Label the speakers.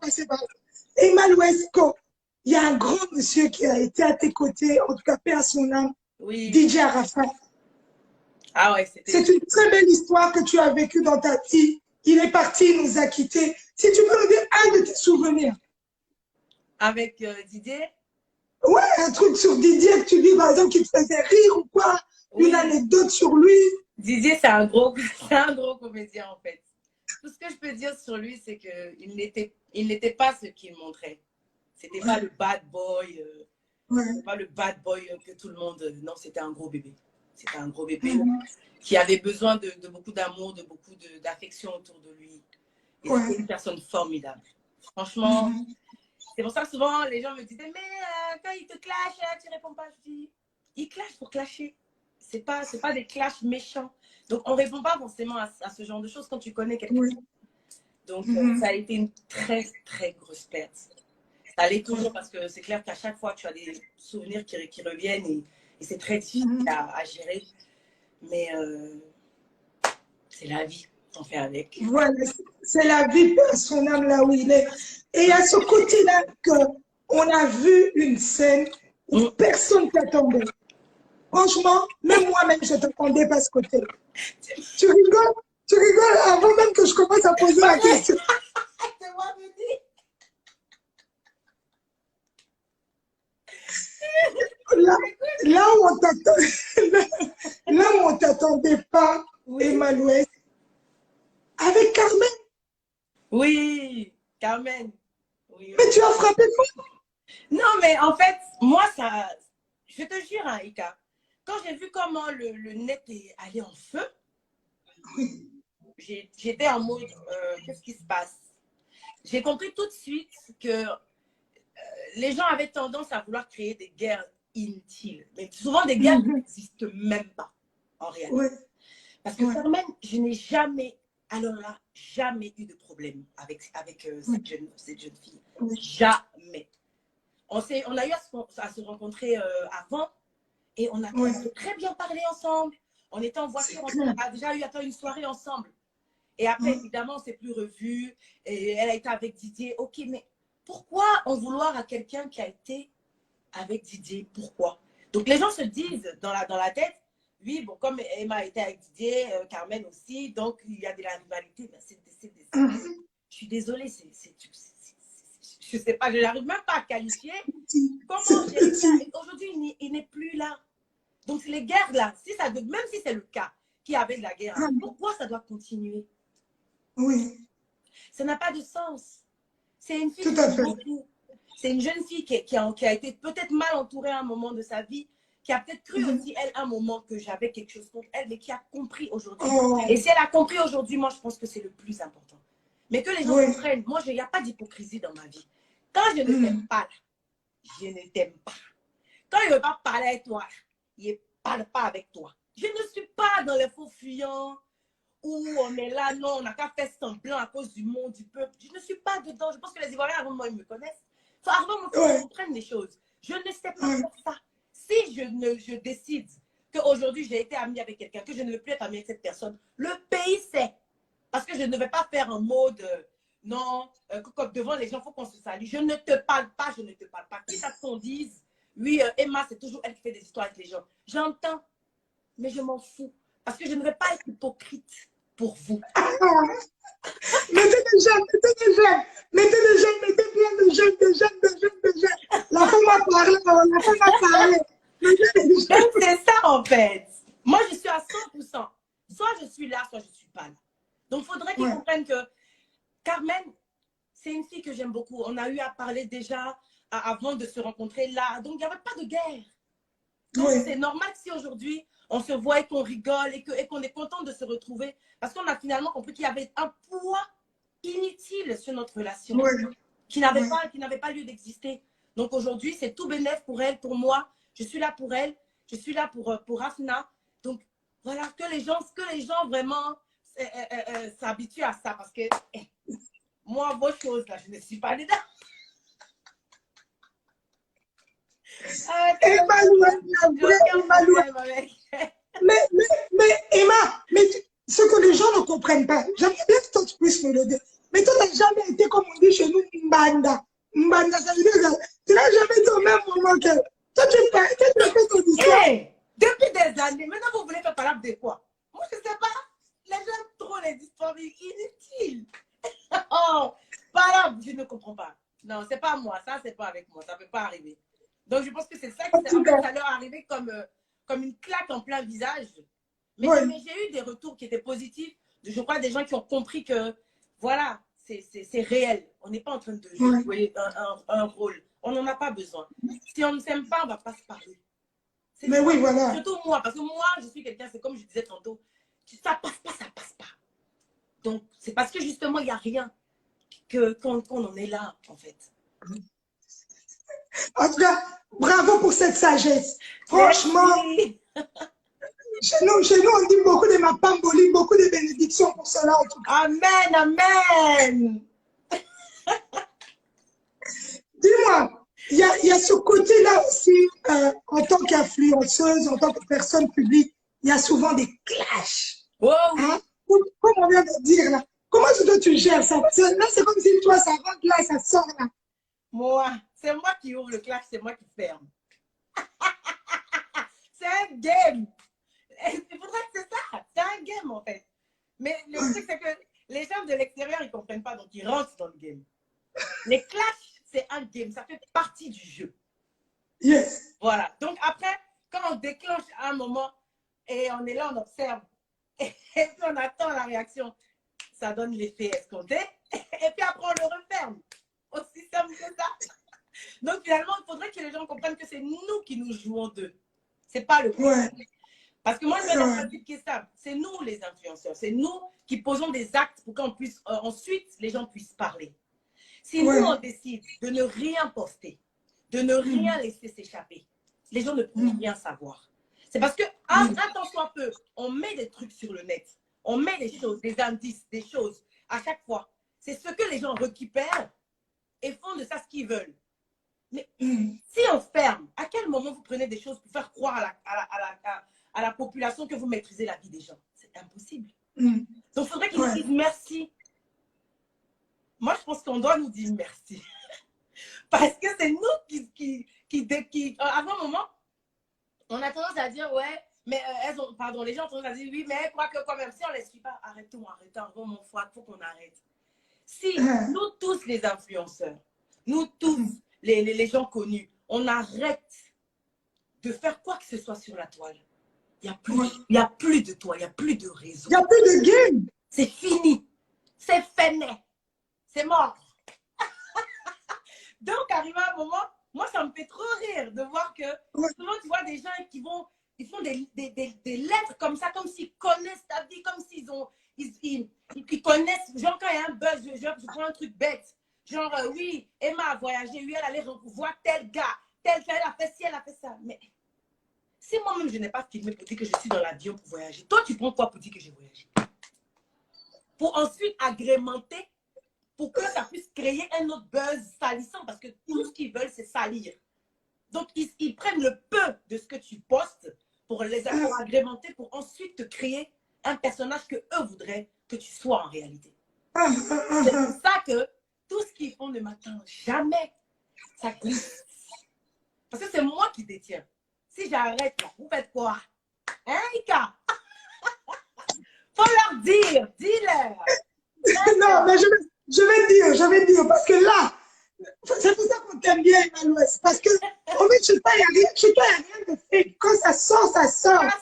Speaker 1: passer par là. Emmanuesco, il y a un grand monsieur qui a été à tes côtés, en tout cas, paix à son âme,
Speaker 2: Oui.
Speaker 1: DJ Arafat.
Speaker 2: Ah ouais, c'était...
Speaker 1: C'est une très belle histoire que tu as vécue dans ta vie. Il est parti, il nous a quittés. Si tu peux nous dire un de tes souvenirs.
Speaker 2: Avec Didier?
Speaker 1: Ouais, un truc sur Didier que tu dis, par exemple, qui te faisait rire ou quoi.
Speaker 2: Oui.
Speaker 1: Une anecdote sur lui.
Speaker 2: Didier, c'est un gros comédien en fait. Tout ce que je peux dire sur lui, c'est qu'il n'était pas ce qu'il montrait. C'était pas le bad boy, pas le bad boy que tout le monde... non, c'était un gros bébé. C'était un gros bébé qui avait besoin de beaucoup d'amour, de beaucoup d'affection autour de lui. Et c'était une personne formidable. Franchement, c'est pour ça que souvent les gens me disaient, mais quand il te clash, tu réponds pas. Je dis, il clash pour clasher. C'est pas des clashs méchants. Donc, on ne répond pas forcément à ce genre de choses quand tu connais quelqu'un. Donc, ça a été une très, très grosse perte. Ça l'est toujours parce que c'est clair qu'à chaque fois, tu as des souvenirs qui reviennent et c'est très difficile à gérer. Mais c'est la vie, on fait avec.
Speaker 1: Voilà, c'est la vie, son âme là où il est. Et à ce côté-là, on a vu une scène où personne ne t'attendait. Franchement, même moi-même, je ne t'attendais pas à ce côté-là. Tu rigoles avant même que je commence à poser la question.
Speaker 2: C'est moi, me dis.
Speaker 1: Là où on t'attendait pas, Emmanuel, avec Carmen.
Speaker 2: Oui, Carmen. Oui.
Speaker 1: Mais tu as frappé fort.
Speaker 2: Non, mais en fait, moi, ça... Je te jure, hein, Ika, quand j'ai vu comment le net est allé en feu, j'étais en mode, qu'est-ce qui se passe? J'ai compris tout de suite que les gens avaient tendance à vouloir créer des guerres inutiles. Mais souvent, des guerres n'existent même pas, en réalité. Parce que Carmen, je n'ai jamais, alors là, jamais eu de problème avec cette jeune fille. Jamais. On a eu à se rencontrer avant et on a très bien parlé ensemble. On était en voiture ensemble. On a déjà eu une soirée ensemble. Et après, évidemment, on ne s'est plus revus. Et elle a été avec Didier. Ok, mais pourquoi en vouloir à quelqu'un qui a été avec Didier? Pourquoi? Donc, les gens se disent dans la tête, oui, bon, comme Emma a été avec Didier, Carmen aussi, donc il y a de la rivalité. Je suis désolée, je ne sais pas, je n'arrive même pas à qualifier. Comment gérer ça? Aujourd'hui, il n'est plus là. Donc, les guerres là, même si c'est le cas qui avait de la guerre, pourquoi ça doit continuer?
Speaker 1: Oui.
Speaker 2: Ça n'a pas de sens. C'est une fille
Speaker 1: qui aime
Speaker 2: beaucoup. C'est une jeune fille qui a été peut-être mal entourée à un moment de sa vie, qui a peut-être cru aussi, elle, à un moment que j'avais quelque chose contre elle, mais qui a compris aujourd'hui. Et si elle a compris aujourd'hui, moi, je pense que c'est le plus important. Mais que les gens comprennent. Moi, il n'y a pas d'hypocrisie dans ma vie. Quand je ne t'aime pas, je ne t'aime pas. Quand il ne veut pas parler avec toi, il ne parle pas avec toi. Je ne suis pas dans les faux fuyants où on est là, non, on n'a qu'à faire semblant à cause du monde, du peuple. Je ne suis pas dedans. Je pense que les Ivoiriens, avant moi, ils me connaissent. Avant moi, ils comprennent les choses. Je ne sais pas faire ça. Si je décide qu'aujourd'hui, j'ai été amie avec quelqu'un, que je ne veux plus être amie avec cette personne, le pays sait. Parce que je ne vais pas faire un mode, non, comme devant les gens, il faut qu'on se salue. Je ne te parle pas, je ne te parle pas. Quitte à ce qu'on dise, oui, Emma, c'est toujours elle qui fait des histoires avec les gens. J'entends, mais je m'en fous. Parce que je ne vais pas être hypocrite pour vous.
Speaker 1: Mettez des jeunes, mettez plein de jeunes. La femme a parlé,
Speaker 2: Donc, c'est ça, en fait. Moi, je suis à 100%. Soit je suis là, soit je ne suis pas là. Donc, il faudrait qu'ils comprennent que Carmen, c'est une fille que j'aime beaucoup. On a eu à parler déjà avant de se rencontrer là. Donc, il n'y avait pas de guerre. Donc, c'est normal si aujourd'hui, on se voit et qu'on rigole et qu'on est content de se retrouver. Parce qu'on a finalement compris qu'il y avait un poids inutile sur notre relation qui n'avait pas lieu d'exister. Donc, aujourd'hui, c'est tout bénef pour elle, pour moi. Je suis là pour elle. Je suis là pour Afna. Donc, voilà, que les gens vraiment s'habituent à ça. Parce que moi, vos choses, là, je ne suis pas dedans.
Speaker 1: Mais Emma, ce que les gens ne comprennent pas, j'aimerais bien que toi tu puisses me le dire. Mais toi, tu n'as jamais été, comme on dit chez nous, Mba. Mbanda. Mbanda, ça veut dire que tu n'as jamais dit au même moment que toi, tu fais ton histoire.
Speaker 2: Hey, depuis des années, maintenant vous voulez faire parler de quoi? Moi, je ne sais pas. Les gens aiment trop les histoires inutiles. Oh, parle, je ne comprends pas. Non, c'est pas moi. Ça, c'est pas avec moi. Ça ne peut pas arriver. Donc, je pense que c'est ça qui ça leur arrivé comme une claque en plein visage. Mais,
Speaker 1: Oui.
Speaker 2: mais j'ai eu des retours qui étaient positifs. Je crois des gens qui ont compris que, voilà, c'est réel. On n'est pas en train de jouer un rôle. On n'en a pas besoin. Si on ne s'aime pas, on ne va pas se parler.
Speaker 1: Mais oui, voilà.
Speaker 2: Surtout moi, parce que moi, je suis quelqu'un, c'est comme je disais tantôt, ça passe pas, ça passe pas. Donc, c'est parce que justement, il n'y a rien qu'on en est là, en fait.
Speaker 1: En tout cas, bravo pour cette sagesse. Franchement, chez nous, on dit beaucoup de mapamboli, beaucoup de bénédictions pour cela, en tout cas.
Speaker 2: Amen, amen.
Speaker 1: Dis-moi, il y a ce côté-là aussi, en tant qu'influenceuse, en tant que personne publique, il y a souvent des clashs.
Speaker 2: Oh,
Speaker 1: hein? Comme on vient de dire là. Comment tu gères ça? Parce que là, c'est comme si toi, ça rentre là, ça sort là.
Speaker 2: Moi, c'est moi qui ouvre le clash, c'est moi qui ferme. C'est un game. Il faudrait que c'est ça. C'est un game, en fait. Mais le truc, c'est que les gens de l'extérieur, ils ne comprennent pas, donc ils rentrent dans le game. Les clashs, c'est un game. Ça fait partie du jeu.
Speaker 1: Yes.
Speaker 2: Voilà. Donc après, quand on déclenche à un moment et on est là, on observe et puis on attend la réaction, ça donne l'effet escompté et puis après on le referme. Aussi simple que ça. Donc finalement, il faudrait que les gens comprennent que c'est nous qui nous jouons d'eux. C'est pas le principe.
Speaker 1: Ouais.
Speaker 2: Parce que moi, je veux un principe qui est stable. C'est nous les influenceurs. C'est nous qui posons des actes pour qu'on puisse ensuite les gens puissent parler. Si nous on décide de ne rien poster, de ne rien laisser s'échapper, les gens ne pourront rien savoir. C'est parce que, un temps soit peu, on met des trucs sur le net, on met des choses, des indices, des choses à chaque fois. C'est ce que les gens récupèrent et font de ça ce qu'ils veulent. Mais si on ferme, à quel moment vous prenez des choses pour faire croire à la population que vous maîtrisez la vie des gens? C'est impossible. Donc, il faudrait qu'ils nous disent merci. Moi, je pense qu'on doit nous dire merci. Parce que c'est nous qui à un moment, on a tendance à dire, ouais, mais pardon, les gens ont tendance à dire, oui, mais quoi que quand même, si on ne les suit pas, arrêtons, mon foi, il faut qu'on arrête. Si nous tous les influenceurs, nous tous les gens connus, on arrête de faire quoi que ce soit sur la toile, il n'y a plus de toi, il n'y a plus de réseau.
Speaker 1: Il n'y a plus de game.
Speaker 2: C'est fini. C'est fini. C'est mort. Donc, arrivé à un moment, moi, ça me fait trop rire de voir que souvent, tu vois des gens ils font des lettres comme ça, comme s'ils connaissent ta vie, comme s'ils ils connaissent. Genre, quand il y a un buzz, je prends un truc bête. Genre, oui, Emma a voyagé, oui, elle allait voir tel gars, elle a fait ci, elle a fait ça. Mais si moi-même, je n'ai pas filmé pour dire que je suis dans l'avion pour voyager, toi, tu prends quoi pour dire que j'ai voyagé? Pour ensuite agrémenter, pour que ça puisse créer un autre buzz salissant, parce que tout ce qu'ils veulent, c'est salir. Donc, ils prennent le peu de ce que tu postes pour les agrémenter, pour ensuite te créer un personnage que eux voudraient que tu sois en réalité. C'est pour ça que tout ce qu'ils font ne m'atteint jamais. Ça glisse. Parce que c'est moi qui détiens. Si j'arrête, vous faites quoi? Hein, Ika? Faut leur dire, dis-leur.
Speaker 1: Non, mais je vais dire, parce que là, c'est pour ça qu'on t'aime bien, Emmanuel. Parce que, en fait, chez toi, il n'y a rien de fait. Quand ça sort, ça sort.
Speaker 2: Ça